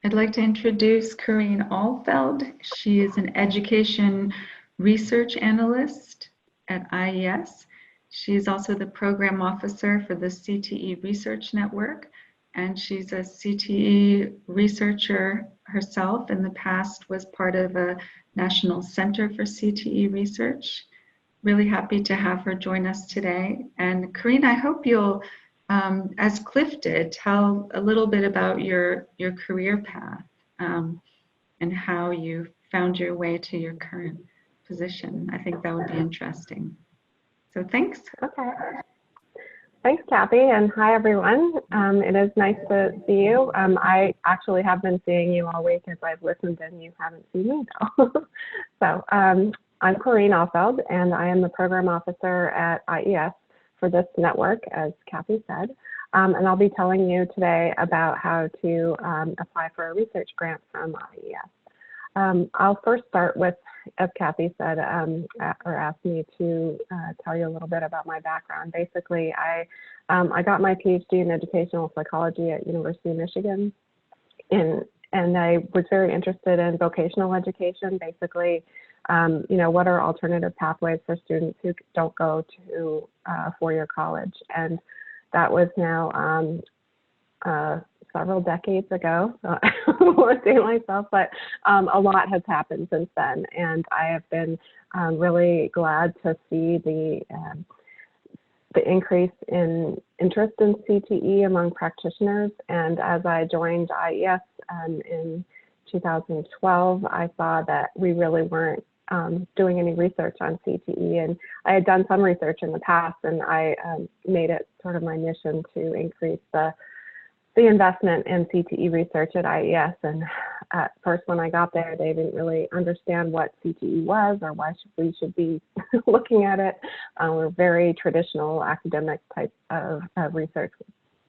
I'd like to introduce Corrine Alfed. She is an education research analyst at IES. She is also the program officer for the CTE Research Network, and she's a CTE researcher herself. In the past, was part of a National Center for CTE Research. Really happy to have her join us today. And Corrine, I hope you'll, as Cliff did, tell a little bit about your career path and how you found your way to your current position. I think that would be interesting. So thanks. Okay. Thanks, Kathy, and hi, everyone. It is nice to see you. I actually have been seeing you all week as I've listened, and you haven't seen me, though. So I'm Corrine Alfed, and I am the program officer at IES for this network, as Kathy said. And I'll be telling you today about how to apply for a research grant from IES. I'll first start with, as Kathy said, or asked me to tell you a little bit about my background. Basically, I got my PhD in educational psychology at University of Michigan, and I was very interested in vocational education. Basically, what are alternative pathways for students who don't go to a four-year college? And that was now several decades ago, so I won't date myself, but a lot has happened since then, and I have been really glad to see the increase in interest in CTE among practitioners. And as I joined IES in 2012, I saw that we really weren't doing any research on CTE, and I had done some research in the past, and I made it sort of my mission to increase the investment in CTE research at IES. And at first, when I got there, they didn't really understand what CTE was or why we should be looking at it. We're very traditional academic type of research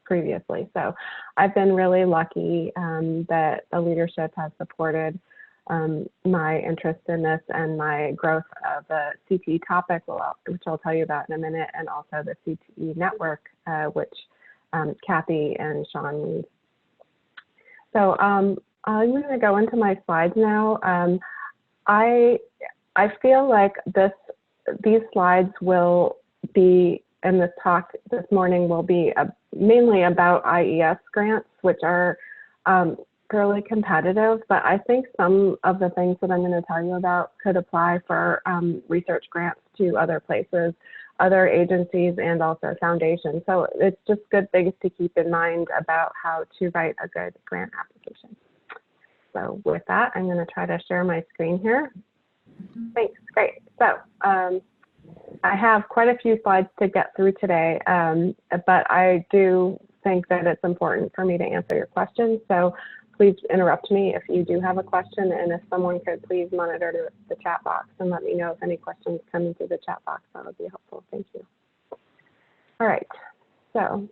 previously. So I've been really lucky that the leadership has supported my interest in this and my growth of the CTE topic, which I'll tell you about in a minute, and also the CTE network, which Kathy and Sean lead. So I'm going to go into my slides now. I feel like these slides will be, and this talk this morning will be mainly about IES grants, which are fairly competitive, but I think some of the things that I'm going to tell you about could apply for research grants to other places, other agencies, and also foundations. So it's just good things to keep in mind about how to write a good grant application. So with that, I'm going to try to share my screen here. Thanks, great. So I have quite a few slides to get through today, but I do think that it's important for me to answer your questions. So please interrupt me if you do have a question, and if someone could please monitor the chat box and let me know if any questions come into the chat box, that would be helpful. Thank you. All right, so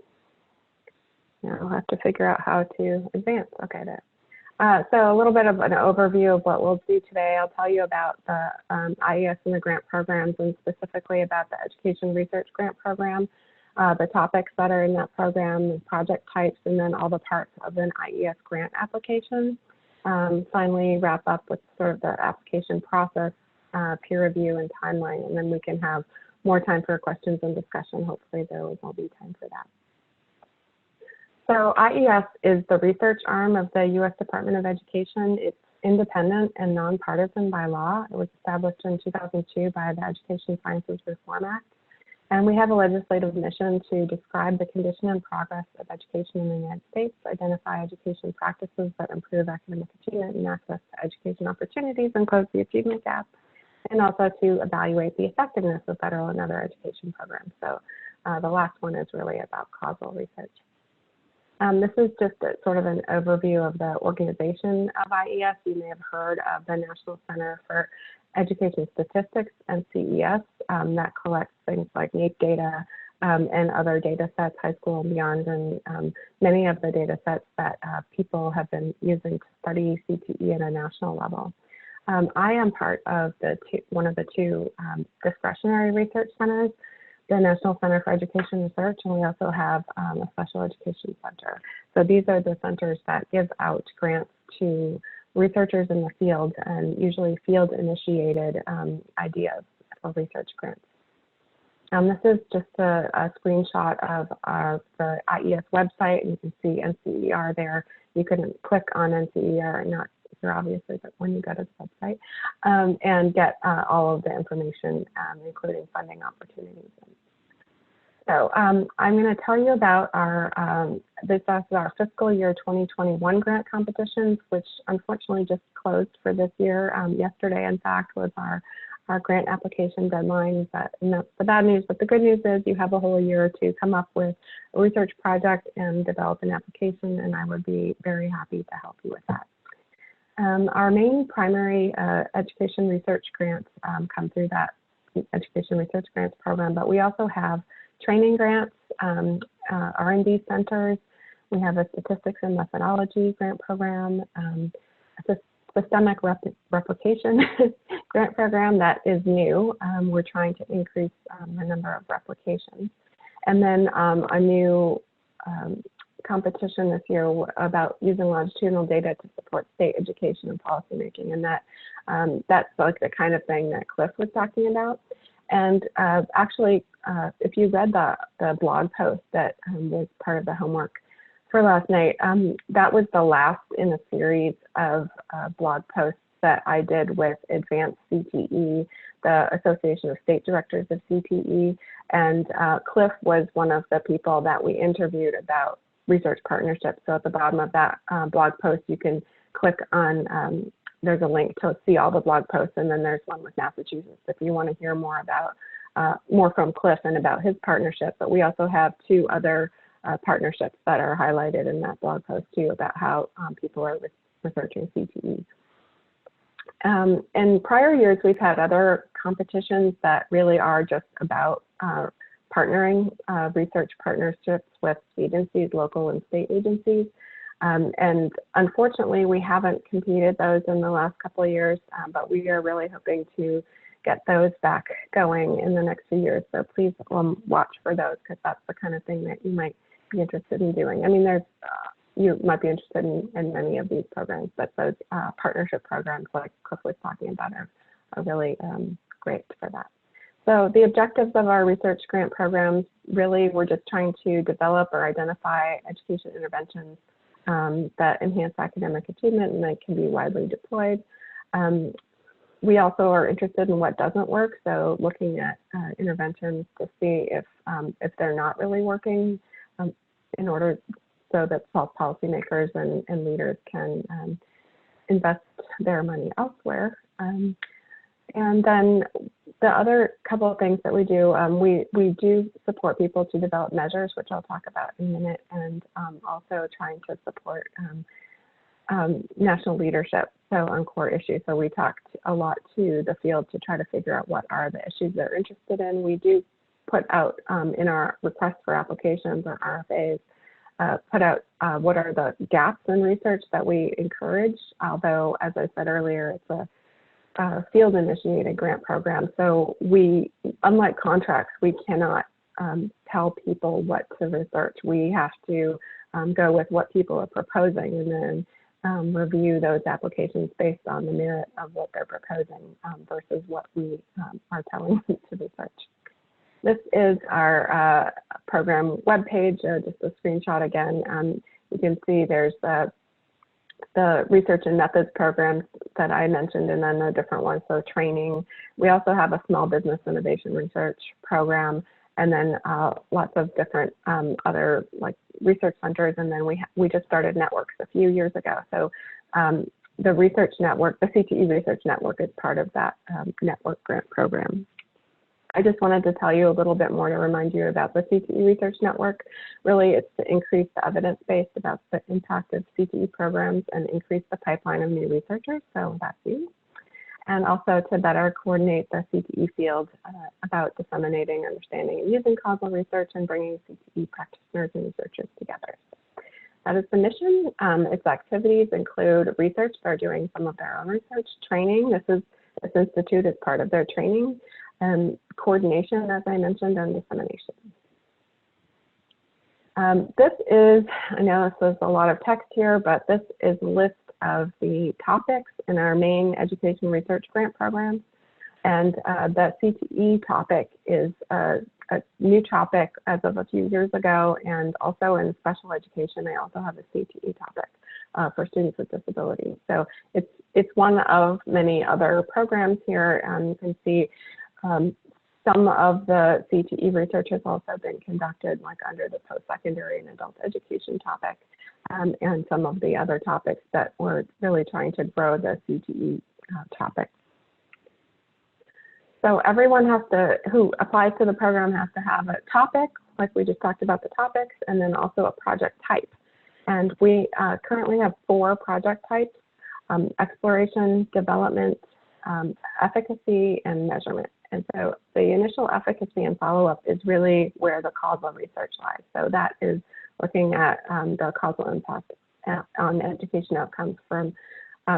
now I'll have to figure out how to advance. Okay, there. So a little bit of an overview of what we'll do today. I'll tell you about the IES and the grant programs, and specifically about the Education Research Grant Program, the topics that are in that program, the project types, and then all the parts of an IES grant application. Finally, wrap up with sort of the application process, peer review, and timeline, and then we can have more time for questions and discussion. Hopefully there will be time for that. So IES is the research arm of the U.S. Department of Education. It's independent and nonpartisan by law. It was established in 2002 by the Education Sciences Reform Act. And we have a legislative mission to describe the condition and progress of education in the United States, identify education practices that improve academic achievement and access to education opportunities, and close the achievement gap, and also to evaluate the effectiveness of federal and other education programs. So the last one is really about causal research. This is just sort of an overview of the organization of IES. You may have heard of the National Center for Education Statistics, NCES, that collects things like NAEP data and other data sets, high school and beyond, and many of the data sets that people have been using to study CTE at a national level. I am part of one of the two discretionary research centers, the National Center for Education Research, and we also have a special education center. So these are the centers that give out grants to researchers in the field, and usually field-initiated ideas for research grants. This is just a screenshot of the IES website, and you can see NCER there. You can click on NCER, not here obviously, but when you go to the website, and get all of the information, including funding opportunities. So I'm going to tell you about our, this is our fiscal year 2021 grant competitions, which unfortunately just closed for this year. Yesterday, in fact, was our grant application deadline. And that's the bad news, but the good news is you have a whole year to come up with a research project and develop an application, and I would be very happy to help you with that. Our main primary education research grants come through that education research grants program, but we also have training grants, R&D centers. We have a statistics and methodology grant program, a systemic replication grant program that is new. We're trying to increase the number of replications. And then a new competition this year about using longitudinal data to support state education and policymaking. And that's like the kind of thing that Cliff was talking about. And actually, if you read the blog post that was part of the homework for last night, that was the last in a series of blog posts that I did with Advanced CTE, the Association of State Directors of CTE. And Cliff was one of the people that we interviewed about research partnerships. So at the bottom of that blog post, you can click on, there's a link to see all the blog posts, and then there's one with Massachusetts if you want to hear more about, more from Cliff and about his partnership. But we also have two other partnerships that are highlighted in that blog post too, about how people are researching CTE. In prior years, we've had other competitions that really are just about partnering, research partnerships with agencies, local and state agencies. And unfortunately, we haven't competed those in the last couple of years, but we are really hoping to get those back going in the next few years. So please watch for those, because that's the kind of thing that you might be interested in doing. I mean, there's you might be interested in many of these programs, but those partnership programs like Cliff was talking about are really great for that. So the objectives of our research grant programs, really, we're just trying to develop or identify education interventions that enhance academic achievement and that can be widely deployed. We also are interested in what doesn't work, so looking at interventions to see if they're not really working, in order so that policymakers and leaders can invest their money elsewhere. And then the other couple of things that we do, we do support people to develop measures, which I'll talk about in a minute, and also trying to support national leadership, so on core issues. So we talked a lot to the field to try to figure out what are the issues they're interested in. We do put out in our requests for applications or RFAs, put out what are the gaps in research that we encourage, although, as I said earlier, it's a field-initiated grant program. So we, unlike contracts, we cannot tell people what to research. We have to go with what people are proposing and then review those applications based on the merit of what they're proposing versus what we are telling them to research. This is our program webpage, just a screenshot again. You can see there's the research and methods programs that I mentioned, and then the different ones, so training. We also have a small business innovation research program, and then lots of different other like research centers, and then we just started networks a few years ago. So the research network, the CTE Research Network, is part of that network grant program. I just wanted to tell you a little bit more to remind you about the CTE Research Network. Really, it's to increase the evidence base about the impact of CTE programs and increase the pipeline of new researchers, so that's you. And also to better coordinate the CTE field about disseminating, understanding, and using causal research and bringing CTE practitioners and researchers together. That is the mission. Its activities include research. They're doing some of their own research, training. This institute is part of their training. Coordination, as I mentioned, and dissemination. This is, I know this is a lot of text here, but this is a list of the topics in our main education research grant programs. And the CTE topic is a new topic as of a few years ago, and also in special education, I also have a CTE topic for students with disabilities. So it's one of many other programs here. You can see some of the CTE research has also been conducted like under the post-secondary and adult education topic, and some of the other topics that we're really trying to grow the CTE topic. So everyone who applies to the program has to have a topic, like we just talked about the topics, and then also a project type. And we currently have 4 project types: exploration, development, efficacy, and measurement. And so the initial efficacy and follow-up is really where the causal research lies. So that is looking at the causal impact on education outcomes from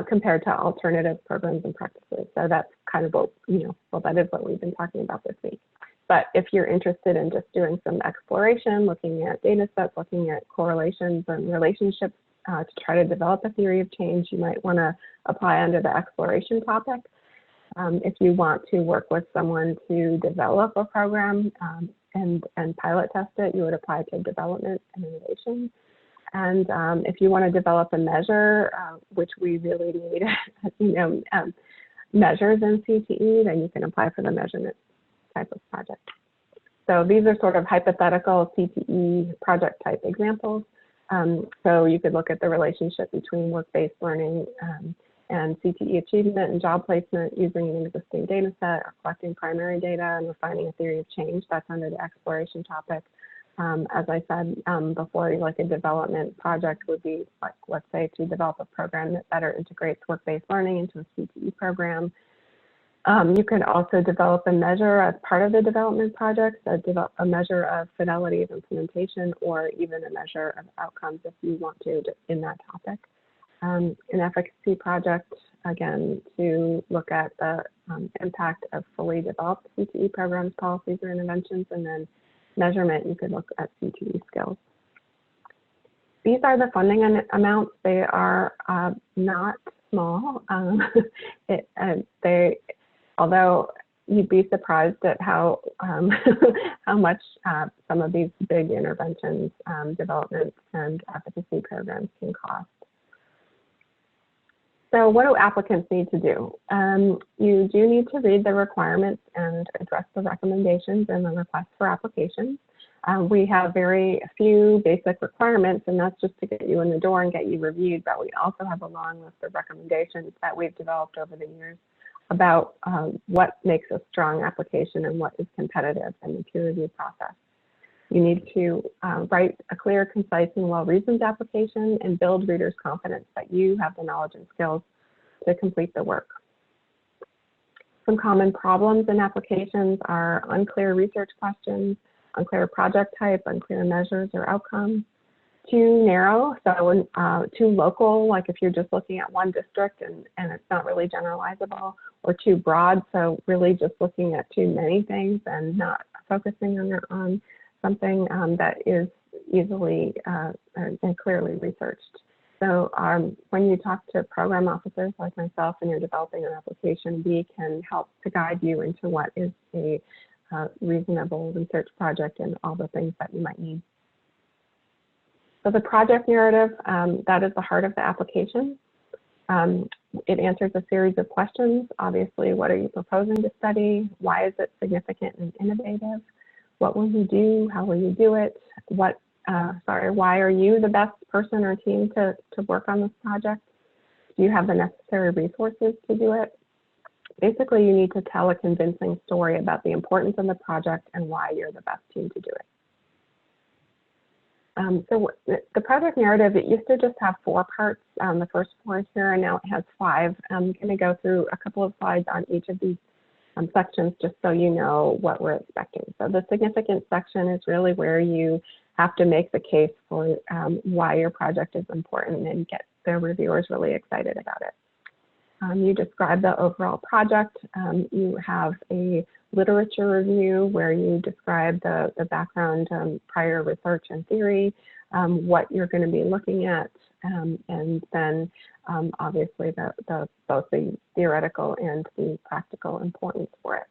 compared to alternative programs and practices. So that's kind of what, well, that is what we've been talking about this week. But if you're interested in just doing some exploration, looking at data sets, looking at correlations and relationships to try to develop a theory of change, you might want to apply under the exploration topic. If you want to work with someone to develop a program and pilot test it, you would apply to development and innovation. And if you want to develop a measure, which we really need, measures in CTE, then you can apply for the measurement type of project. So these are sort of hypothetical CTE project type examples. So you could look at the relationship between work-based learning and CTE achievement and job placement using an existing data set, or collecting primary data and refining a theory of change. That's under the exploration topic. As I said before, like a development project would be, like, let's say, to develop a program that better integrates work-based learning into a CTE program. You could also develop a measure as part of the development project, a measure of fidelity of implementation, or even a measure of outcomes if you want to in that topic. An efficacy project, again, to look at the impact of fully developed CTE programs, policies, or interventions, and then measurement, you could look at CTE skills. These are the funding amounts. They are not small. Although you'd be surprised at how how much some of these big interventions, development, and efficacy programs can cost. So what do applicants need to do? You do need to read the requirements and address the recommendations in the request for application. We have very few basic requirements, and that's just to get you in the door and get you reviewed, but we also have a long list of recommendations that we've developed over the years about what makes a strong application and what is competitive in the peer review process. You need to write a clear, concise, and well-reasoned application and build readers' confidence that you have the knowledge and skills to complete the work. Some common problems in applications are unclear research questions, unclear project type, unclear measures or outcomes, too narrow, so too local, like if you're just looking at one district and it's not really generalizable, or too broad, so really just looking at too many things and not focusing on something that is easily and clearly researched. So when you talk to program officers like myself and you're developing an application, we can help to guide you into what is a reasonable research project and all the things that you might need. So the project narrative, that is the heart of the application. It answers a series of questions. Obviously, what are you proposing to study? Why is it significant and innovative? What will you do? How will you do it? Why are you the best person or team to work on this project? Do you have the necessary resources to do it? Basically, you need to tell a convincing story about the importance of the project and why you're the best team to do it. So the project narrative, it used to just have 4 parts. The first 4 is here, and now it has 5. I'm going to go through a couple of slides on each of these sections just so you know what we're expecting. So the significance section is really where you have to make the case for why your project is important and get the reviewers really excited about it. You describe the overall project. You have a literature review where you describe the background, prior research and theory, what you're going to be looking at, and then obviously both the theoretical and the practical importance for it.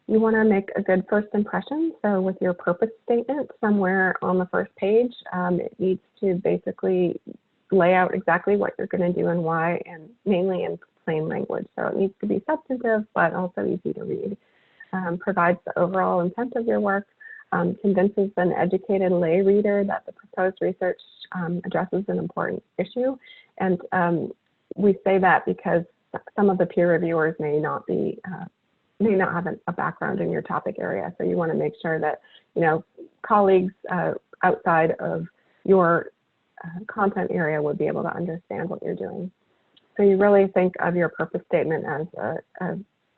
You want to make a good first impression. So with your purpose statement somewhere on the first page, it needs to basically lay out exactly what you're going to do and why, and mainly in plain language. So it needs to be substantive, but also easy to read. Provides the overall intent of your work, convinces an educated lay reader that the proposed research addresses an important issue. And we say that because some of the peer reviewers may not have a background in your topic area. So you want to make sure that, colleagues outside of your content area would be able to understand what you're doing. So you really think of your purpose statement as a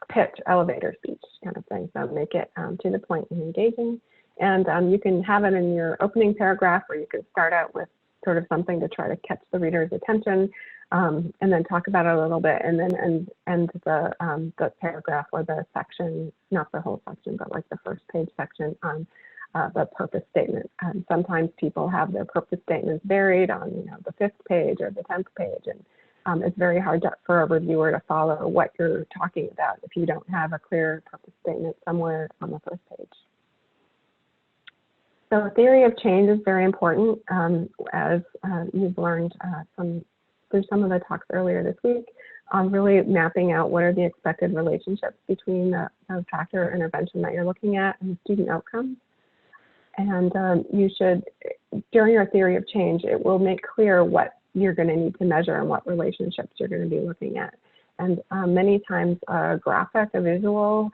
pitch, elevator speech kind of thing. So make it to the point and engaging. And you can have it in your opening paragraph, or you can start out with sort of something to try to catch the reader's attention, and then talk about it a little bit, and then end the paragraph or the section, not the whole section, but like the first page section on the purpose statement. Sometimes people have their purpose statements buried on the 5th page or the 10th page, and it's very hard for a reviewer to follow what you're talking about if you don't have a clear purpose statement somewhere on the first page. So theory of change is very important, as you've learned through some of the talks earlier this week, on really mapping out what are the expected relationships between the factor or intervention that you're looking at and student outcomes. And you should, during your theory of change, it will make clear what you're going to need to measure and what relationships you're going to be looking at. And many times a graphic, a visual,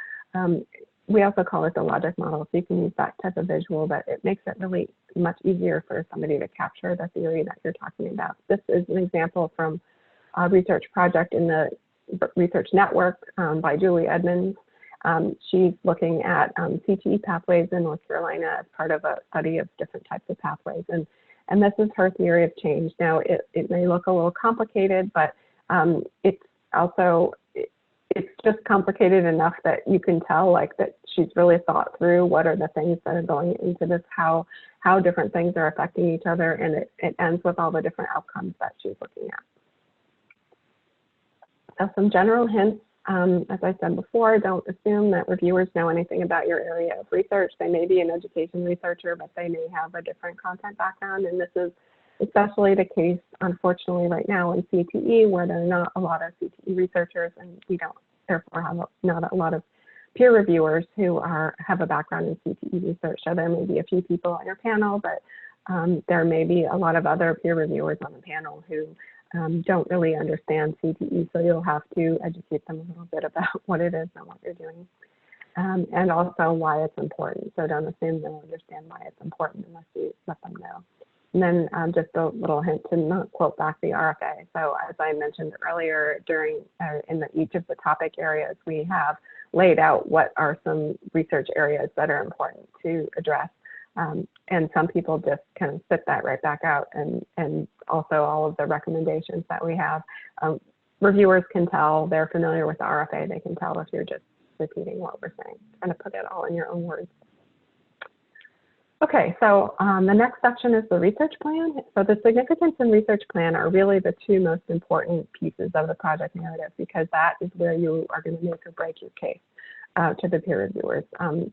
we also call it the logic model, so you can use that type of visual, but it makes it really much easier for somebody to capture the theory that you're talking about. This is an example from a research project in the Research Network by Julie Edmonds. She's looking at CTE pathways in North Carolina as part of a study of different types of pathways. And this is her theory of change. Now, it may look a little complicated, but it's also, it's just complicated enough that you can tell that she's really thought through what are the things that are going into this, how different things are affecting each other, and it ends with all the different outcomes that she's looking at. So some general hints, as I said before, don't assume that reviewers know anything about your area of research. They may be an education researcher, but they may have a different content background, and this is especially the case, unfortunately, right now in CTE, where there are not a lot of CTE researchers, and we don't therefore have not a lot of peer reviewers who have a background in CTE research. So there may be a few people on your panel, but there may be a lot of other peer reviewers on the panel who don't really understand CTE, so you'll have to educate them a little bit about what it is and what you're doing, and also why it's important. So don't assume they'll understand why it's important unless you let them know. And then just a little hint to not quote back the RFA. So as I mentioned earlier, in each of the topic areas, we have laid out what are some research areas that are important to address. And some people just kind of spit that right back out, and also all of the recommendations that we have. Reviewers can tell, they're familiar with the RFA, they can tell if you're just repeating what we're saying, kind of put it all in your own words. Okay, so the next section is the research plan. So the significance and research plan are really the two most important pieces of the project narrative, because that is where you are going to make or break your case to the peer reviewers.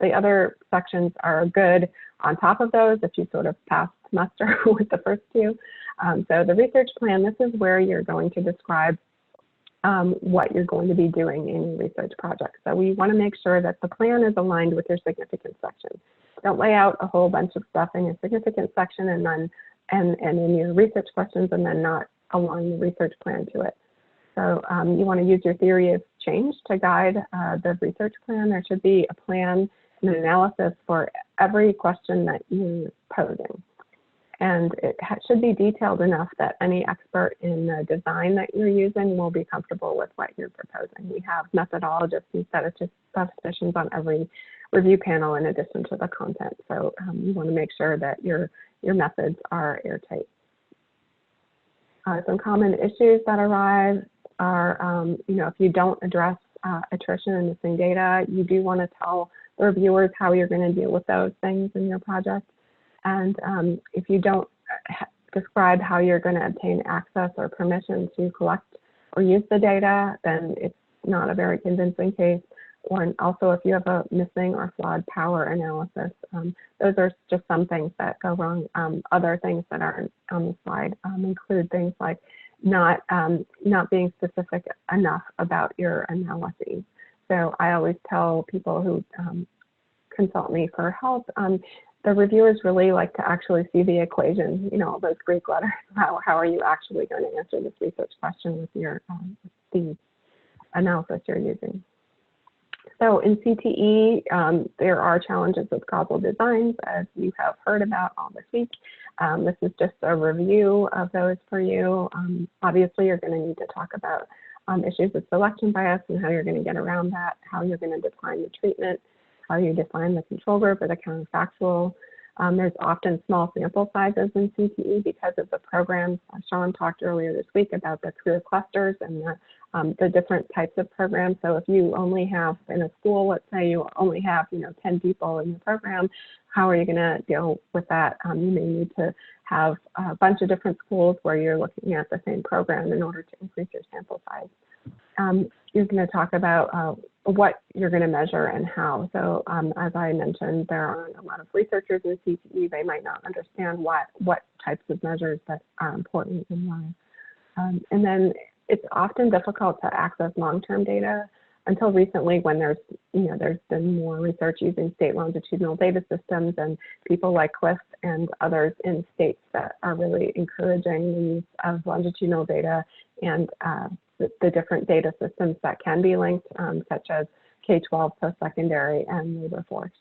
The other sections are good on top of those if you sort of pass muster with the first two. So the research plan, this is where you're going to describe what you're going to be doing in your research project. So we want to make sure that the plan is aligned with your significance section. Don't lay out a whole bunch of stuff in your significance section and then and in your research questions and then not align the research plan to it. So you want to use your theory of change to guide the research plan. There should be a plan and an analysis for every question that you're posing. And it should be detailed enough that any expert in the design that you're using will be comfortable with what you're proposing. We have methodologists and statisticians on every review panel in addition to the content. So you want to make sure that your methods are airtight. Some common issues that arise are, if you don't address attrition and missing data, you do want to tell the reviewers how you're going to deal with those things in your project. And if you don't describe how you're going to obtain access or permission to collect or use the data, then it's not a very convincing case. Or also if you have a missing or flawed power analysis, those are just some things that go wrong. Other things that are on the slide include things like not being specific enough about your analyses. So I always tell people who consult me for help, the reviewers really like to actually see the equation, you know, all those Greek letters. How are you actually going to answer this research question with your the analysis you're using? So in CTE, there are challenges with causal designs, as you have heard about all this week. This is just a review of those for you. Obviously, you're going to need to talk about issues with selection bias and how you're going to get around that, how you're going to define the treatment, how you define the control group or the counterfactual. There's often small sample sizes in CTE because of the programs. Sean talked earlier this week about the career clusters and the different types of programs. So if you only have in a school, let's say you only have 10 people in the program, how are you going to deal with that? You may need to have a bunch of different schools where you're looking at the same program in order to increase your sample size. You're going to talk about what you're going to measure and how. So as I mentioned, there aren't a lot of researchers in CTE. They might not understand what types of measures that are important and why. And then it's often difficult to access long-term data until recently, when there's been more research using state longitudinal data systems, and people like Cliff and others in states that are really encouraging the use of longitudinal data and the different data systems that can be linked, such as K-12, post-secondary, and labor force.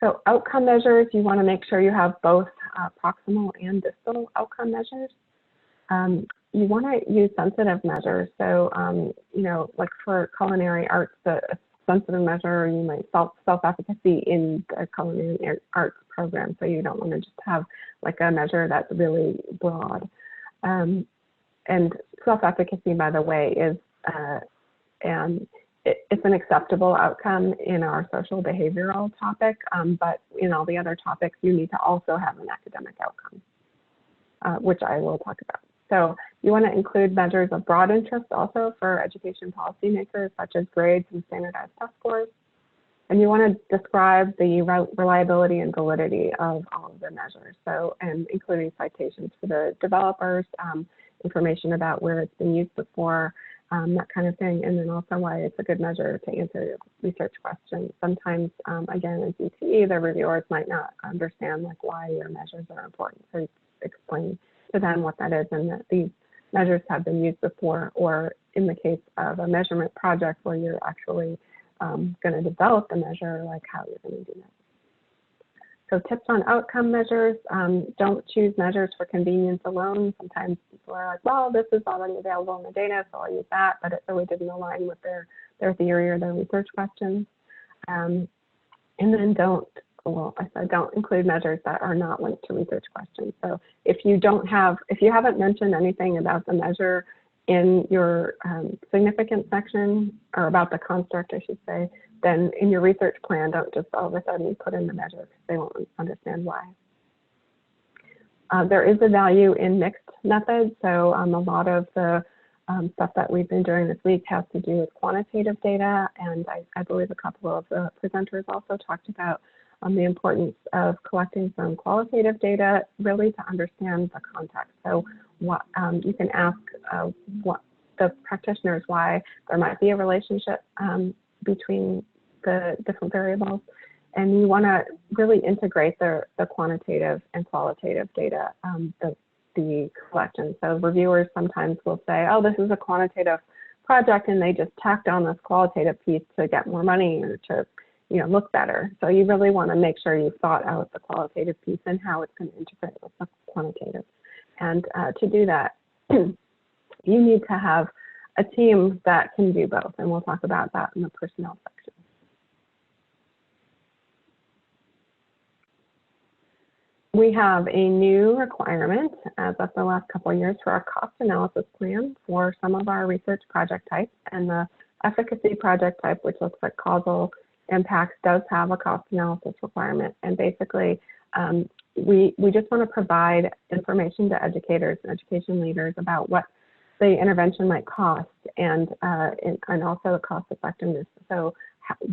So outcome measures, you want to make sure you have both proximal and distal outcome measures. You want to use sensitive measures. So, like for culinary arts, a sensitive measure, you might self-efficacy in the culinary arts program. So you don't want to just have like a measure that's really broad. And self-efficacy, by the way, is it's an acceptable outcome in our social behavioral topic, but in all the other topics, you need to also have an academic outcome, which I will talk about. So you want to include measures of broad interest also for education policymakers, such as grades and standardized test scores. And you want to describe the reliability and validity of all of the measures. So, and including citations for the developers, information about where it's been used before, that kind of thing, and then also why it's a good measure to answer research questions. Sometimes, again, in CTE, the reviewers might not understand like why your measures are important. So you explain to them what that is and that these measures have been used before, or in the case of a measurement project where you're actually going to develop the measure, like how you're going to do that. So tips on outcome measures, don't choose measures for convenience alone. Sometimes people are like, well, this is already available in the data, so I'll use that, but it really didn't align with their theory or their research questions. And then don't include measures that are not linked to research questions. So if you haven't mentioned anything about the measure in your significance section, or about the construct, I should say, then in your research plan, don't just all of a sudden put in the measure, because they won't understand why. There is a value in mixed methods. So a lot of the stuff that we've been doing this week has to do with quantitative data, and I believe a couple of the presenters also talked about the importance of collecting some qualitative data, really to understand the context. So what you can ask what the practitioners why there might be a relationship between the different variables, and you want to really integrate the quantitative and qualitative data, the collection. So reviewers sometimes will say, oh, this is a quantitative project, and they just tacked on this qualitative piece to get more money or to look better. So you really want to make sure you've thought out the qualitative piece and how it's going to integrate with the quantitative. And to do that, you need to have a team that can do both, and we'll talk about that in the personnel section. We have a new requirement as of the last couple of years for our cost analysis plan for some of our research project types, and the efficacy project type, which looks at causal impacts does have a cost analysis requirement. And basically, we just want to provide information to educators and education leaders about what the intervention might cost and also the cost effectiveness. So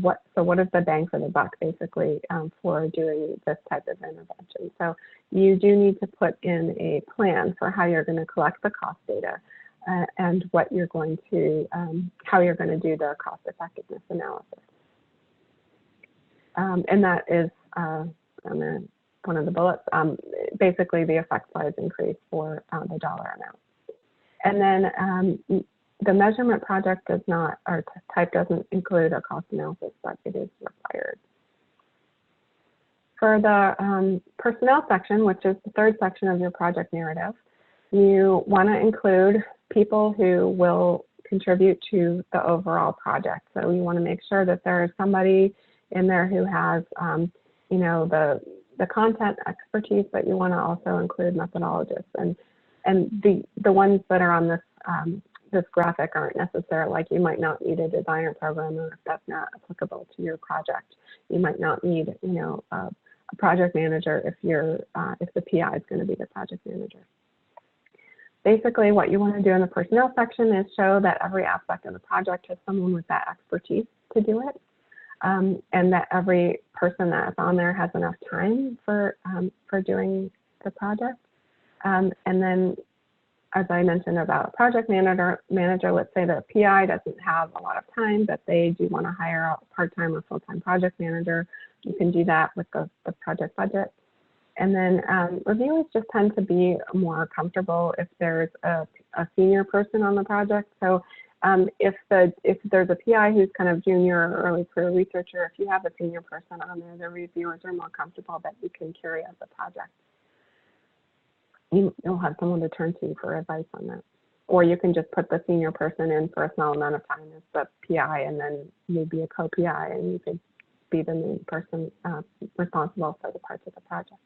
what is the bang for the buck, basically, for doing this type of intervention? So you do need to put in a plan for how you're going to collect the cost data and what you're going to, how you're going to do the cost effectiveness analysis. And that is one of the bullets, basically the effect size increase for the dollar amount. And then the measurement project does not, or type doesn't include a cost analysis, but it is required. For the personnel section, which is the third section of your project narrative, you want to include people who will contribute to the overall project. So you want to make sure that there is somebody in there who has, you know, the content expertise, but you want to also include methodologists. And the ones that are on this this graphic aren't necessary. Like, you might not need a designer programmer if that's not applicable to your project. You might not need, you know, a project manager if you're if the PI is going to be the project manager. Basically, what you want to do in the personnel section is show that every aspect of the project has someone with that expertise to do it, and that every person that's on there has enough time for doing the project. And then, as I mentioned about project manager, let's say the PI doesn't have a lot of time, but they do want to hire a part-time or full-time project manager. You can do that with the project budget. And then reviewers just tend to be more comfortable if there's a senior person on the project. So if there's a PI who's kind of junior or early career researcher, if you have a senior person on there, the reviewers are more comfortable that you can carry out the project. You'll have someone to turn to for advice on that. Or you can just put the senior person in for a small amount of time as the PI, and then maybe a co-PI, and you could be the main person responsible for the parts of the project.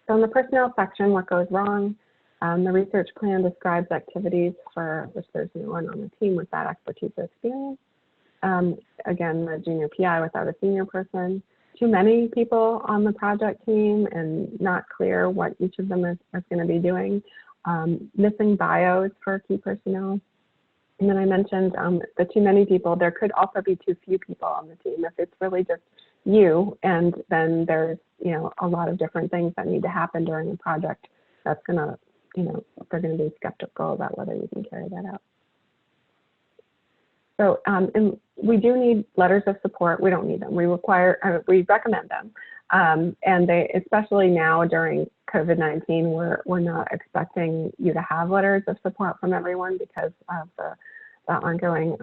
So in the personnel section, what goes wrong? The research plan describes activities for which there's no one on the team with that expertise or experience. Again, the junior PI without a senior person. Too many people on the project team and not clear what each of them is going to be doing. Missing bios for key personnel. And then I mentioned the too many people. There could also be too few people on the team. If it's really just you, and then there's, you know, a lot of different things that need to happen during the project, that's gonna, you know, they're gonna be skeptical about whether you can carry that out. So, and we do need letters of support. We don't need them. We recommend them. And they, especially now during COVID-19, we're not expecting you to have letters of support from everyone because of the ongoing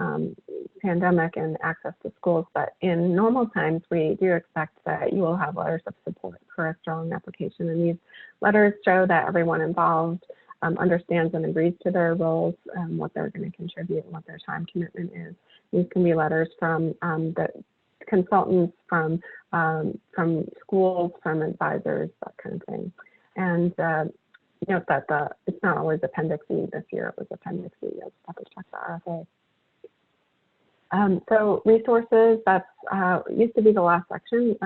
pandemic and access to schools. But in normal times, we do expect that you will have letters of support for a strong application. And these letters show that everyone involved understands and agrees to their roles, what they're going to contribute, and what their time commitment is. These can be letters from the consultants, from schools, from advisors, that kind of thing. And note that it's not always Appendix E. This year it was Appendix E. You'll have to check the RFA. So resources, that's used to be the last section,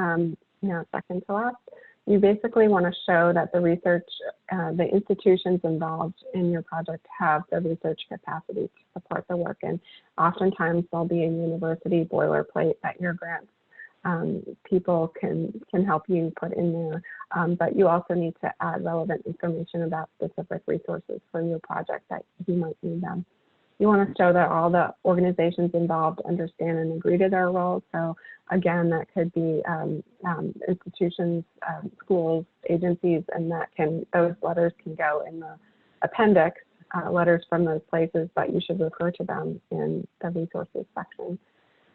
second to last. You basically want to show that the research, the institutions involved in your project have the research capacity to support the work. And oftentimes there'll be a university boilerplate that your grants people can help you put in there. But you also need to add relevant information about specific resources for your project that you might need them. You want to show that all the organizations involved understand and agree to their roles. So again, that could be institutions, schools, agencies, and those letters can go in the appendix, letters from those places, but you should refer to them in the resources section.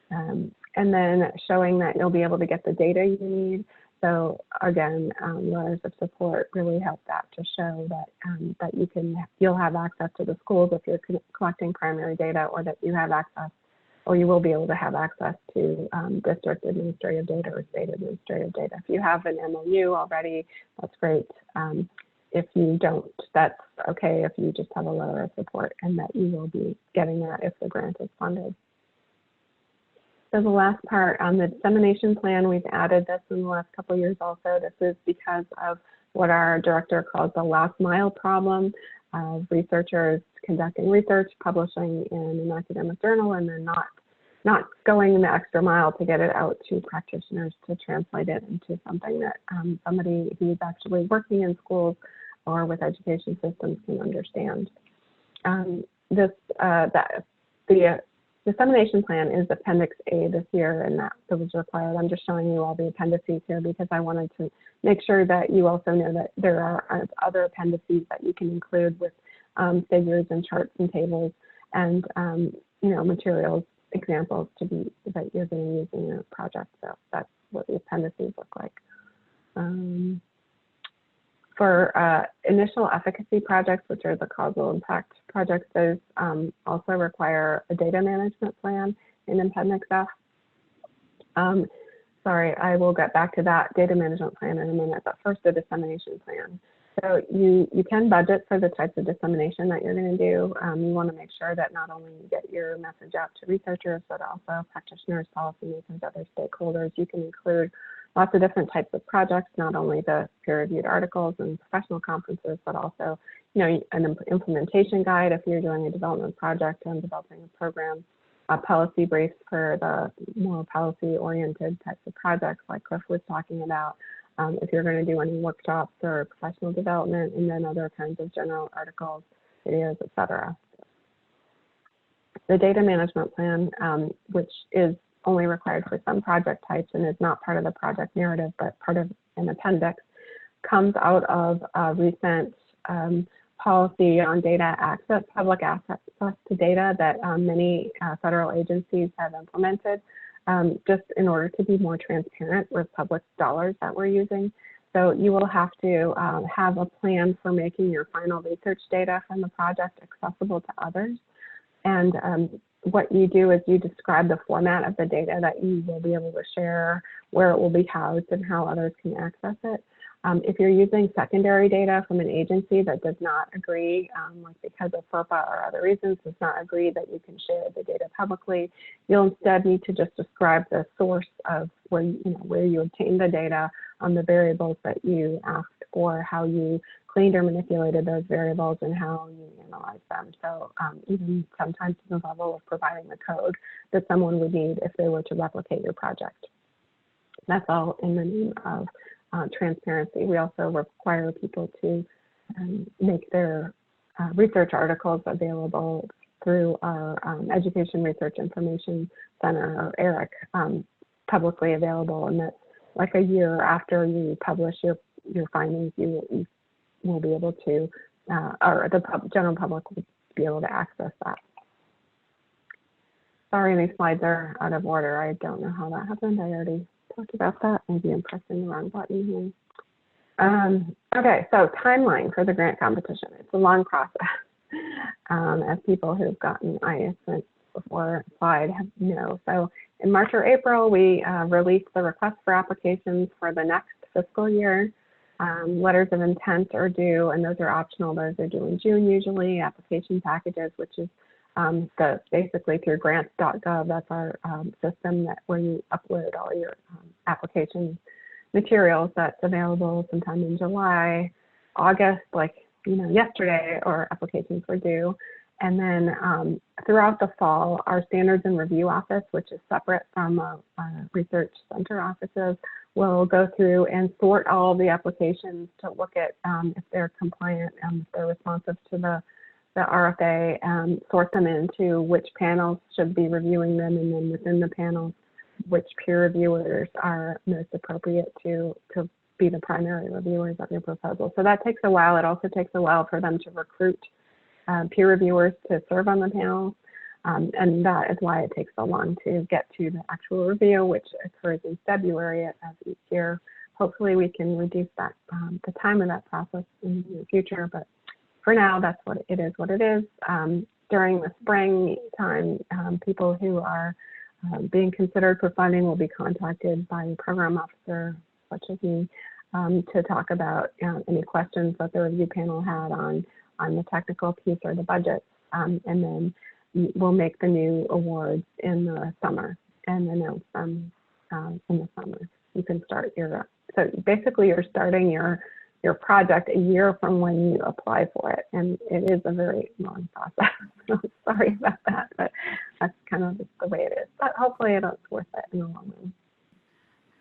And then showing that you'll be able to get the data you need. So again, letters of support really help that to show that that you'll have access to the schools if you're collecting primary data, or that you have access, or you will be able to have access to district administrative data or state administrative data. If you have an MOU already, that's great. If you don't, that's okay if you just have a letter of support, and that you will be getting that if the grant is funded. So the last part on the dissemination plan, we've added this in the last couple of years also. This is because of what our director calls the last mile problem of researchers conducting research, publishing in an academic journal, and then not going the extra mile to get it out to practitioners to translate it into something that somebody who's actually working in schools or with education systems can understand. The dissemination plan is Appendix A this year, and that was required. I'm just showing you all the appendices here because I wanted to make sure that you also know that there are other appendices that you can include with figures and charts and tables and materials, examples that you're going to use in your project. So that's what the appendices look like. For initial efficacy projects, which are the causal impact projects, those also require a data management plan in Appendix F. Sorry, I will get back to that data management plan in a minute, but first the dissemination plan. So you can budget for the types of dissemination that you're going to do. You want to make sure that not only you get your message out to researchers, but also practitioners, policymakers, other stakeholders. You can include lots of different types of projects, not only the peer-reviewed articles and professional conferences, but also, an implementation guide if you're doing a development project and developing a program, policy briefs for the more policy-oriented types of projects like Cliff was talking about, if you're going to do any workshops or professional development, and then other kinds of general articles, videos, etc. The data management plan, which is only required for some project types and is not part of the project narrative, but part of an appendix, comes out of a recent policy on data access, public access to data that many federal agencies have implemented just in order to be more transparent with public dollars that we're using. So you will have to have a plan for making your final research data from the project accessible to others. And what you do is you describe the format of the data that you will be able to share, where it will be housed, and how others can access it. If you're using secondary data from an agency that does not agree, like because of FERPA or other reasons, does not agree that you can share the data publicly, you'll instead need to just describe the source of where you obtained the data on the variables that you asked for, how you cleaned or manipulated those variables, and how you analyze them. So even sometimes to the level of providing the code that someone would need if they were to replicate your project. That's all in the name of transparency. We also require people to make their research articles available through our Education Research Information Center, or ERIC, publicly available, and that like a year after you publish your findings, you will be able to, or the general public will be able to access that. Sorry, these slides are out of order. I don't know how that happened. I already talked about that. Maybe I'm pressing the wrong button here. Okay, so timeline for the grant competition. It's a long process. As people who've gotten IS before applied know. So in March or April, we released the request for applications for the next fiscal year. Letters of intent are due, and those are optional. Those are due in June usually. Application packages, which is basically through grants.gov. That's our system where you upload all your application materials. That's available sometime in July, August, like yesterday, or applications were due. And then throughout the fall, our standards and review office, which is separate from research center offices, will go through and sort all of the applications to look at if they're compliant, if they're responsive to the RFA, sort them into which panels should be reviewing them, and then within the panels, which peer reviewers are most appropriate to be the primary reviewers of your proposal. So that takes a while. It also takes a while for them to recruit peer reviewers to serve on the panel, and that is why it takes so long to get to the actual review, which occurs in February of each year. Hopefully we can reduce that the time of that process in the future, but for now, that's what it is. During the spring time, people who are being considered for funding will be contacted by a program officer, such as me, to talk about any questions that the review panel had on the technical piece or the budget, and then we'll make the new awards in the summer. and announce them in the summer. You can start your, so basically you're starting your project a year from when you apply for it, and it is a very long process. So sorry about that, but that's kind of just the way it is. But hopefully it's worth it in the long run.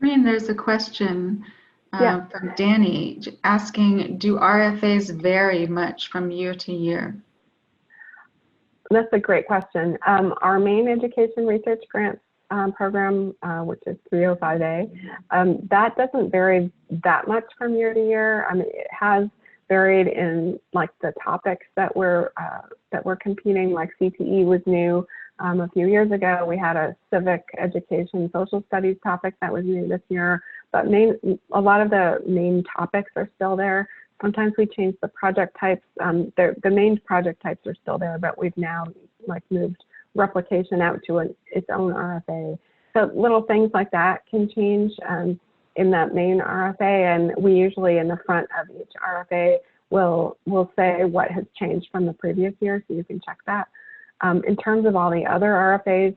Corrine, there's a question Yeah. from Danny asking, do RFAs vary much from year to year? That's a great question. Our main education research grant program, which is 305A, that doesn't vary that much from year to year. I mean, it has varied in like the topics that we're competing. Like CTE was new a few years ago. We had a civic education social studies topic that was new this year, but a lot of the main topics are still there. Sometimes we change the project types. The main project types are still there, but we've now like moved replication out to its own RFA. So little things like that can change in that main RFA, and we usually in the front of each RFA will say what has changed from the previous year, so you can check that. In terms of all the other RFAs,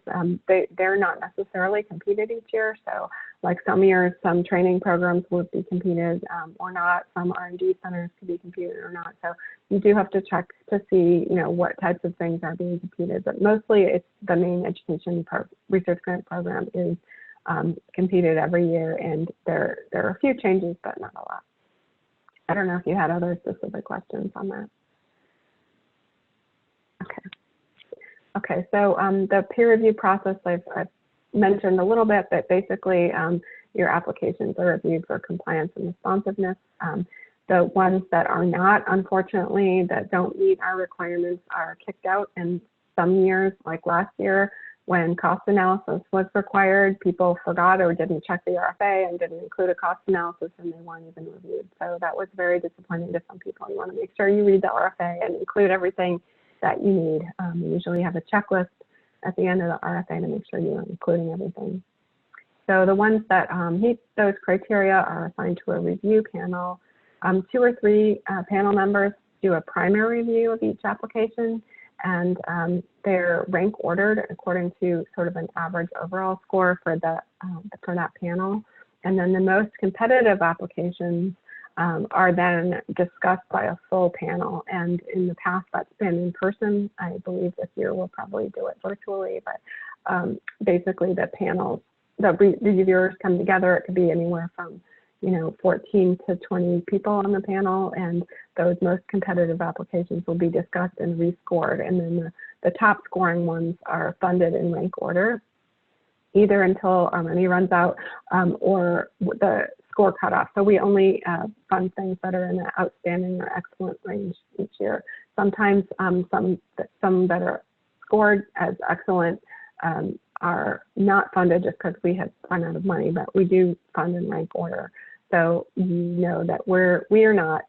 they're not necessarily competed each year. So like some years, some training programs would be competed or not. Some R&D centers could be competed or not. So you do have to check to see, what types of things are being competed. But mostly it's the main education research grant program is competed every year. And there are a few changes, but not a lot. I don't know if you had other specific questions on that. Okay, so the peer review process, I've mentioned a little bit, but basically your applications are reviewed for compliance and responsiveness. The ones that are not, unfortunately, that don't meet our requirements are kicked out. And some years, like last year, when cost analysis was required, people forgot or didn't check the RFA and didn't include a cost analysis, and they weren't even reviewed. So that was very disappointing to some people. You want to make sure you read the RFA and include everything that you need. We usually have a checklist at the end of the RFA to make sure you're including everything. So the ones that meet those criteria are assigned to a review panel. 2 or 3 panel members do a primary review of each application, and they're rank ordered according to sort of an average overall score for that panel. And then the most competitive applications are then discussed by a full panel. And in the past, that's been in person. I believe this year we'll probably do it virtually, but basically the panels, the reviewers come together. It could be anywhere from 14 to 20 people on the panel, and those most competitive applications will be discussed and rescored. And then the top scoring ones are funded in rank order, either until our money runs out or the score cutoff. So we only fund things that are in the outstanding or excellent range each year. Sometimes some that are scored as excellent are not funded just because we have run out of money, but we do fund in rank order. So that we are not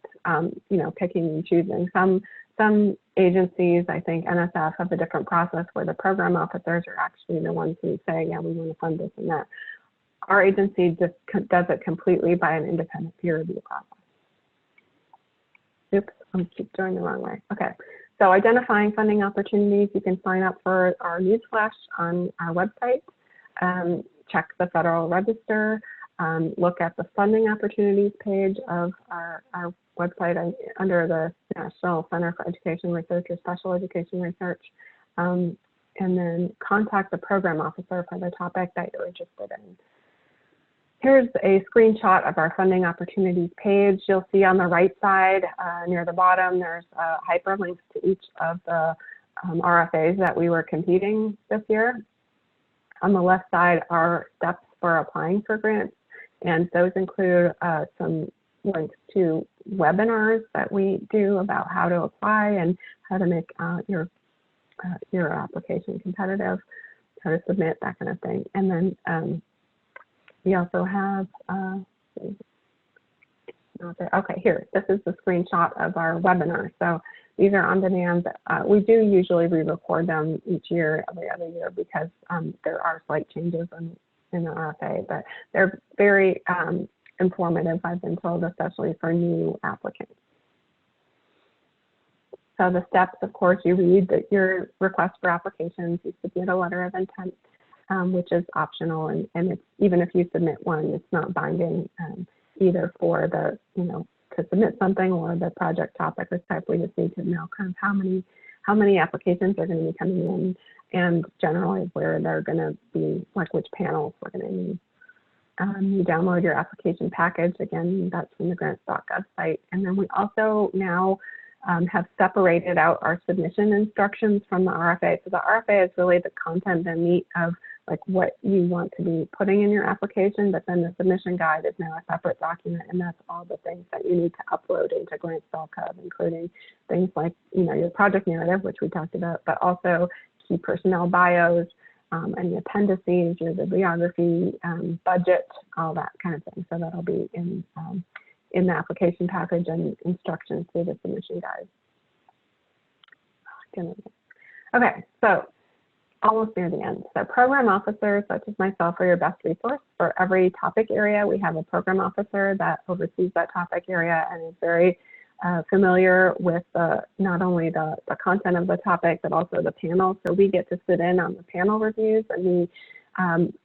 picking and choosing. Some agencies, I think NSF, have a different process where the program officers are actually the ones who say, yeah, we want to fund this and that. Our agency just does it completely by an independent peer review process. Oops, I keep going the wrong way. Okay, so identifying funding opportunities, you can sign up for our newsflash on our website, check the Federal Register, look at the funding opportunities page of our website under the National Center for Education Research or Special Education Research, and then contact the program officer for the topic that you're interested in. Here's a screenshot of our funding opportunities page. You'll see on the right side near the bottom, there's hyperlinks to each of the RFAs that we were competing this year. On the left side are steps for applying for grants, and those include some links to webinars that we do about how to apply and how to make your application competitive, how to submit, that kind of thing. And then we also have, okay, here, this is the screenshot of our webinar. So these are on demand. We do usually re-record them each year, every other year, because there are slight changes in the RFA, but they're very informative, I've been told, especially for new applicants. So the steps, of course, you read your request for applications, you submit a letter of intent, which is optional, and it's, even if you submit one, it's not binding either for the, to submit something or the project topic or type. We just need to know kind of how many applications are going to be coming in, and generally where they're going to be, like which panels we're going to need. You download your application package. Again, that's from the grants.gov site. And then we also now have separated out our submission instructions from the RFA. So the RFA is really the content and meat of like what you want to be putting in your application, but then the submission guide is now a separate document, and that's all the things that you need to upload into grants.gov, including things like, your project narrative, which we talked about, but also key personnel bios, any appendices, your bibliography, budget, all that kind of thing. So that'll be in the application package and instructions through the submission guide. Okay, so almost near the end. So program officers, such as myself, are your best resource. For every topic area, we have a program officer that oversees that topic area and is very familiar with not only the content of the topic, but also the panel. So we get to sit in on the panel reviews, and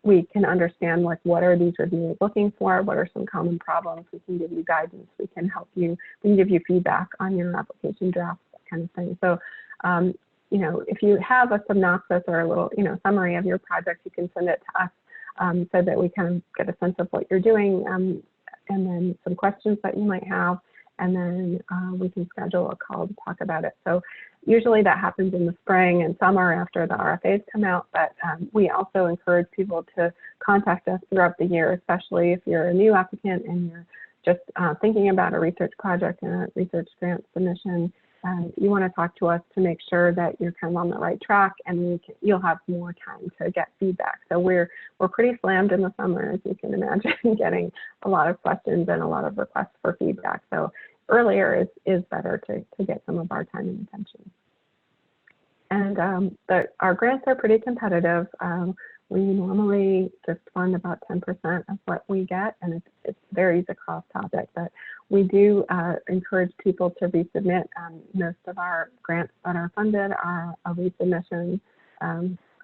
we can understand like what are these reviews looking for, what are some common problems. We can give you guidance, we can help you, we can give you feedback on your application drafts, that kind of thing. So if you have a synopsis or a little summary of your project, you can send it to us so that we kind of get a sense of what you're doing, and then some questions that you might have, and then we can schedule a call to talk about it. So usually that happens in the spring and summer after the RFAs come out, but we also encourage people to contact us throughout the year, especially if you're a new applicant and you're just thinking about a research project and a research grant submission. You want to talk to us to make sure that you're kind of on the right track, and you'll have more time to get feedback. So we're pretty slammed in the summer, as you can imagine, getting a lot of questions and a lot of requests for feedback. So earlier is better to get some of our time and attention. And our grants are pretty competitive. We normally just fund about 10% of what we get, and it varies across topics, but we do encourage people to resubmit. Most of our grants that are funded are a resubmission,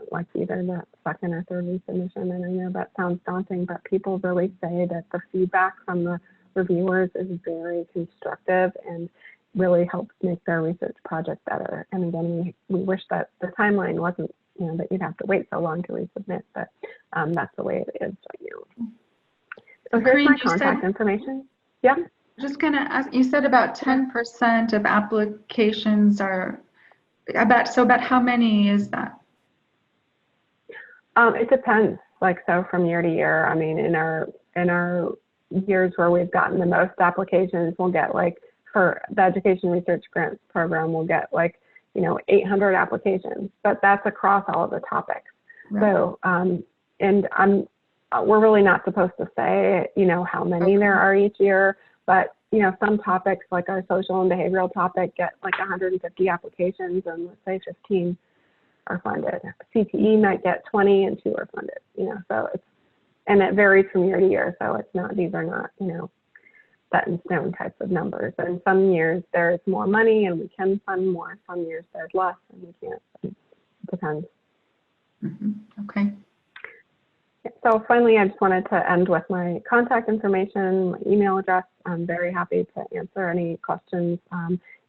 like either the second or third resubmission. And I know that sounds daunting, but people really say that the feedback from the reviewers is very constructive and really helps make their research project better. And again, we wish that the timeline wasn't, that you'd have to wait so long to resubmit, but that's the way it is right now. So here's my contact information. Yeah. Just gonna ask, you said about 10% of applications are about how many is that? It depends. So from year to year. I mean, in our years where we've gotten the most applications, we'll get for the Education Research Grants Program, we'll get 800 applications, but that's across all of the topics. Right. So, and we're really not supposed to say, how many there are each year, but, some topics like our social and behavioral topic get 150 applications, and let's say 15 are funded. CTE might get 20 and 2 are funded, so and it varies from year to year. So these are not, set in stone types of numbers. And some years there's more money and we can fund more. Some years there's less and we can't. It depends. Mm-hmm. Okay. So finally, I just wanted to end with my contact information, my email address. I'm very happy to answer any questions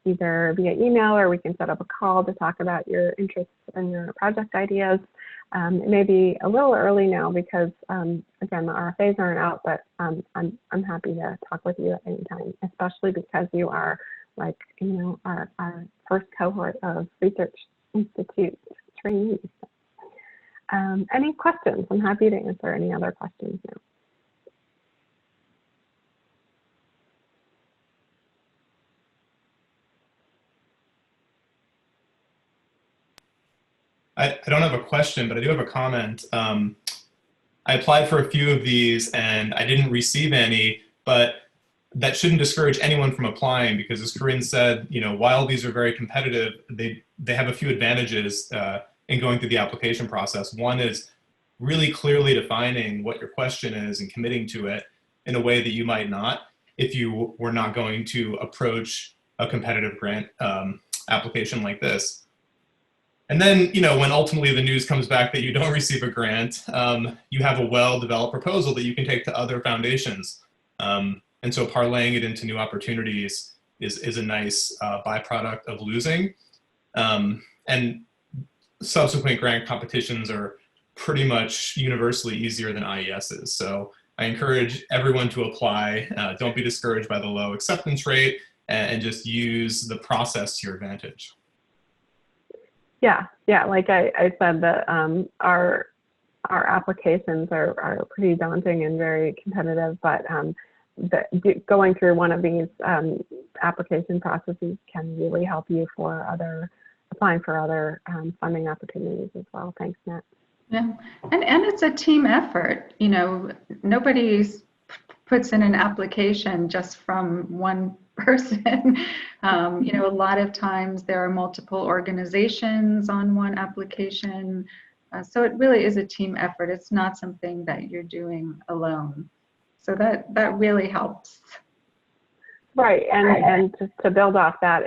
either via email, or we can set up a call to talk about your interests and your project ideas. It may be a little early now because, again, the RFAs aren't out, but I'm happy to talk with you at any time, especially because you are our first cohort of Research Institute trainees. Any questions? I'm happy to answer any other questions now. I don't have a question, but I do have a comment. I applied for a few of these and I didn't receive any, but that shouldn't discourage anyone from applying, because as Corrine said, while these are very competitive, they have a few advantages in going through the application process. One is really clearly defining what your question is and committing to it in a way that you might not if you were not going to approach a competitive grant application like this. And then, you know, when ultimately the news comes back that you don't receive a grant, you have a well-developed proposal that you can take to other foundations. And so parlaying it into new opportunities is a nice byproduct of losing. And subsequent grant competitions are pretty much universally easier than IES's. So I encourage everyone to apply. Don't be discouraged by the low acceptance rate, and just use the process to your advantage. Yeah, like I said, that our applications are pretty daunting and very competitive, but going through one of these application processes can really help you for applying for other funding opportunities as well. Thanks, Matt. Yeah, and it's a team effort. You know, nobody puts in an application just from one person. You know, a lot of times there are multiple organizations on one application. So it really is a team effort. It's not something that you're doing alone. So that really helps. Right, and just to build off that,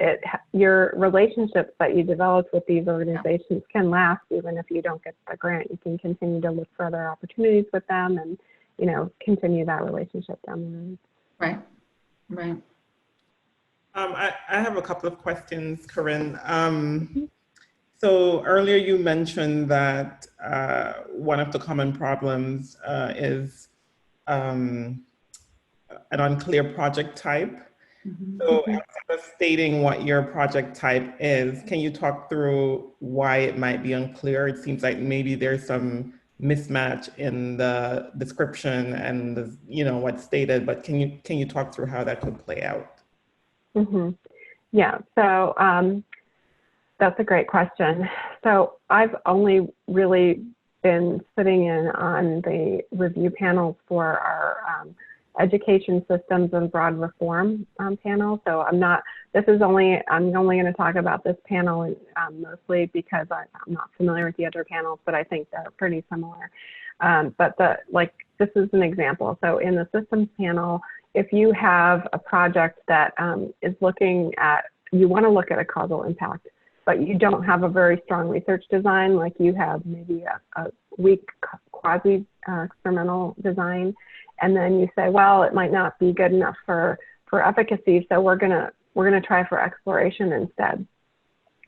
your relationships that you develop with these organizations can last even if you don't get the grant. You can continue to look for other opportunities with them, and you know, continue that relationship down the road. Right, right. I have a couple of questions, Corrine. So earlier you mentioned that one of the common problems is an unclear project type. Mm-hmm. So instead of stating what your project type is, can you talk through why it might be unclear? It seems like maybe there's some mismatch in the description and the, you know, what's stated, but can you talk through how that could play out? Mm-hmm. Yeah, so that's a great question. So I've only really been sitting in on the review panels for our education systems and broad reform panel. So I'm only going to talk about this panel mostly because I'm not familiar with the other panels, but I think they're pretty similar. But this is an example. So in the systems panel, if you have a project that is you want to look at a causal impact, but you don't have a very strong research design, like you have maybe a weak quasi-experimental design, and then you say, well, it might not be good enough for efficacy, so we're gonna try for exploration instead.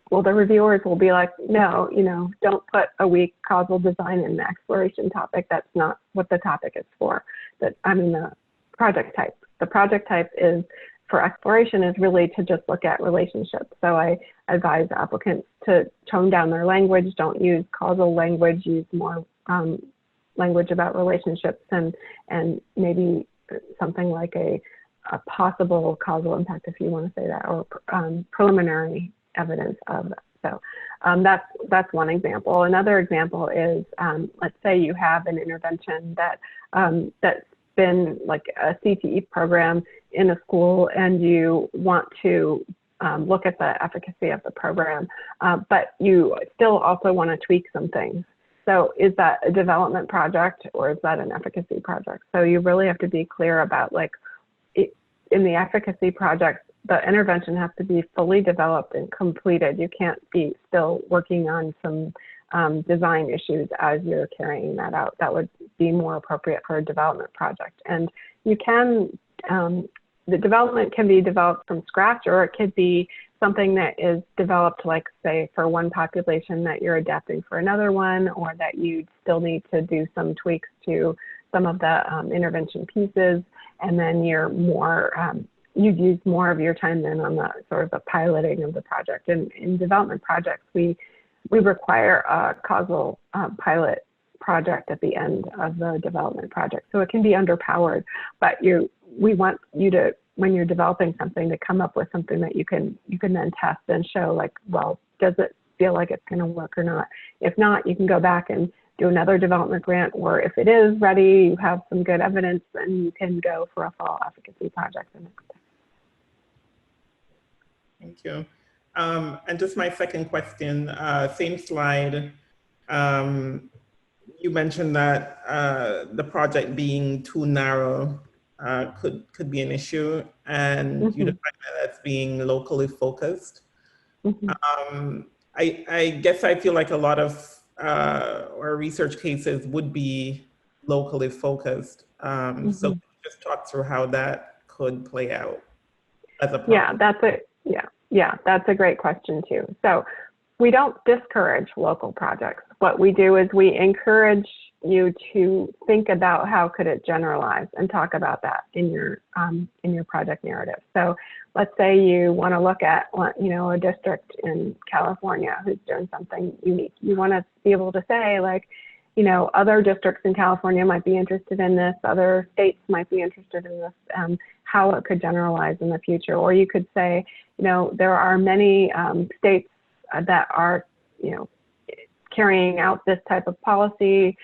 Well, the reviewers will be like, no, you know, don't put a weak causal design in the exploration topic. That's not what the topic is for. The project type. The project type is for exploration is really to just look at relationships. So I advise applicants to tone down their language. Don't use causal language. Use more language about relationships and maybe something like a possible causal impact, if you want to say that, or preliminary evidence of that. So that's one example. Another example is, let's say you have an intervention that's been like a CTE program in a school, and you want to look at the efficacy of the program, but you still also want to tweak some things. So is that a development project or is that an efficacy project? So you really have to be clear about, like, in the efficacy project, the intervention has to be fully developed and completed. You can't be still working on some design issues as you're carrying that out. That would be more appropriate for a development project. And you can, the development can be developed from scratch, or it could be something that is developed, like, say, for one population that you're adapting for another one, or that you still need to do some tweaks to some of the intervention pieces, and then you're more, you'd use more of your time then on the sort of the piloting of the project. And in development projects, we require a causal pilot project at the end of the development project. So it can be underpowered, but we want you to, when you're developing something, to come up with something that you can then test and show, like, well, does it feel like it's going to work or not? If not, you can go back and do another development grant, or if it is ready, you have some good evidence, then you can go for a fall efficacy project the next time. Thank you. And just my second question, same slide. You mentioned that the project being too narrow could be an issue, and you define that as being locally focused. I guess I feel like a lot of our research cases would be locally focused. So just talk through how that could play out as a problem. That's a great question too. So we don't discourage local projects. What we do is we encourage you to think about how could it generalize and talk about that in your project narrative. So let's say you want to look at, you know, a district in California who's doing something unique. You want to be able to say, like, you know, other districts in California might be interested in this, other states might be interested in this, how it could generalize in the future. Or you could say, you know, there are many states that are, you know, carrying out this type of policy,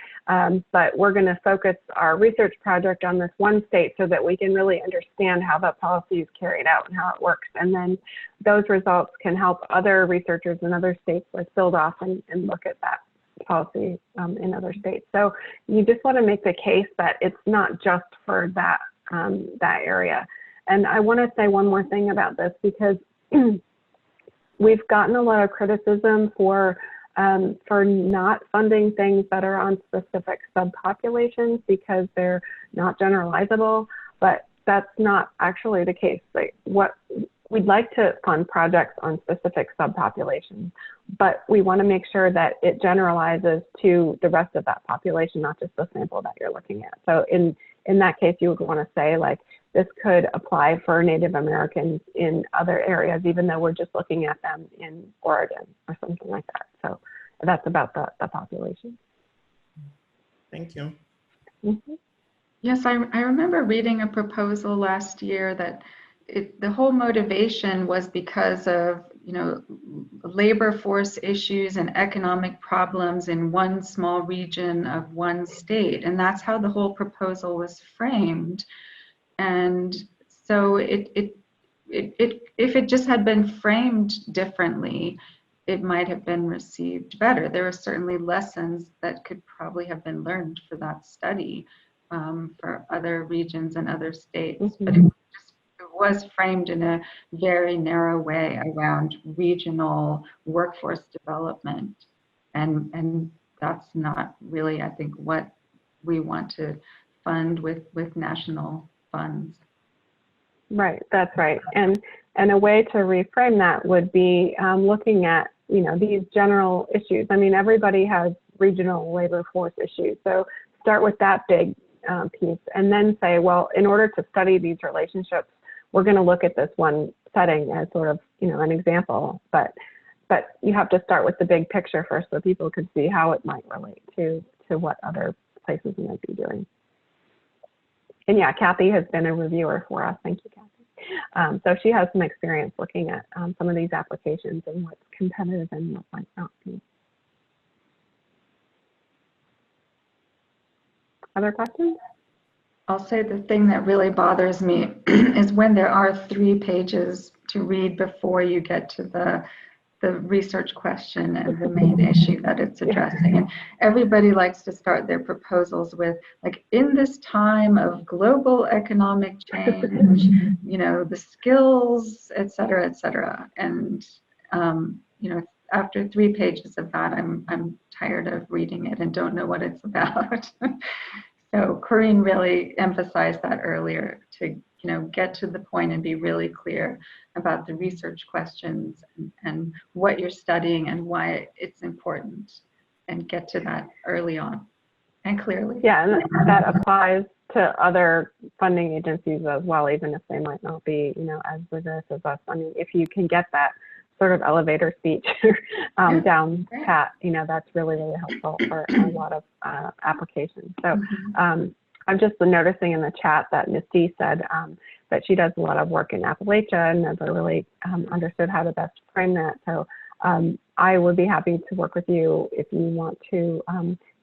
but we're going to focus our research project on this one state so that we can really understand how that policy is carried out and how it works. And then those results can help other researchers in other states like build off and look at that policy in other states. So you just want to make the case that it's not just for that, that area. And I want to say one more thing about this, because we've gotten a lot of criticism for not funding things that are on specific subpopulations because they're not generalizable, but that's not actually the case. Like, what we'd like to fund projects on specific subpopulations, but we want to make sure that it generalizes to the rest of that population, not just the sample that you're looking at. So in that case, you would want to say, like, this could apply for Native Americans in other areas, even though we're just looking at them in Oregon or something like that. So that's about the population. Thank you. Yes, I remember reading a proposal last year that the whole motivation was because of, you know, labor force issues and economic problems in one small region of one state. And that's how the whole proposal was framed. And so if it just had been framed differently, it might have been received better. There are certainly lessons that could probably have been learned for that study for other regions and other states, but it was framed in a very narrow way around regional workforce development. And that's not really, I think, what we want to fund with national funds. Right, that's right. And a way to reframe that would be looking at, you know, these general issues. I mean, everybody has regional labor force issues. So start with that big piece and then say, well, in order to study these relationships, we're going to look at this one setting as sort of, you know, an example, but you have to start with the big picture first so people can see how it might relate to what other places might be doing. And yeah, Kathy has been a reviewer for us. Thank you, Kathy. So she has some experience looking at some of these applications and what's competitive and what might not be. Other questions? I'll say the thing that really bothers me is when there are 3 pages to read before you get to the research question and the main issue that it's addressing. And everybody likes to start their proposals with, like, in this time of global economic change, you know, the skills, et cetera, et cetera. And, you know, after 3 pages of that, I'm tired of reading it and don't know what it's about. So Corrine really emphasized that earlier, to, you know, get to the point and be really clear about the research questions and what you're studying and why it's important, and get to that early on and clearly. Yeah, and that applies to other funding agencies as well, even if they might not be, you know, as rigorous as us. I mean, if you can get that sort of elevator speech down pat, you know, that's really, really helpful for a lot of applications. So I'm just noticing in the chat that Misty said that she does a lot of work in Appalachia and never really understood how to best frame that. So I would be happy to work with you if you want to,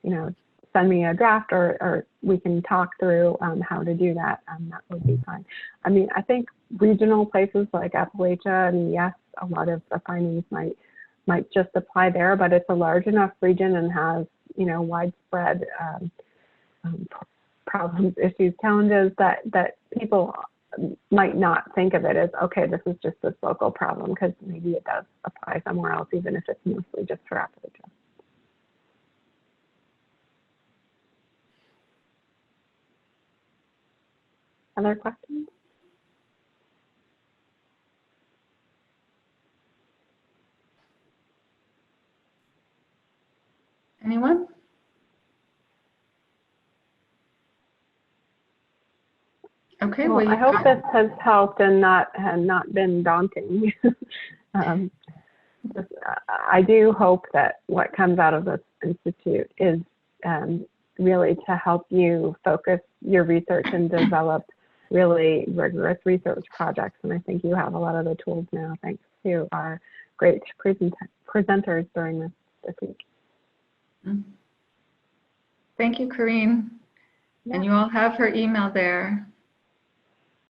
you know, send me a draft or we can talk through how to do that. That would be fine. I mean, I think regional places like Appalachia, and yes, a lot of the findings might just apply there, but it's a large enough region and has, you know, widespread problems, issues, challenges that people might not think of it as, okay, this is just this local problem, because maybe it does apply somewhere else, even if it's mostly just for Appendix. Other questions? Anyone? Okay, Well, well, I hope this has helped and not been daunting. I do hope that what comes out of this institute is really to help you focus your research and develop really rigorous research projects. And I think you have a lot of the tools now, thanks to our great presenters during this week. Thank you, Corrine. Yeah. And you all have her email there.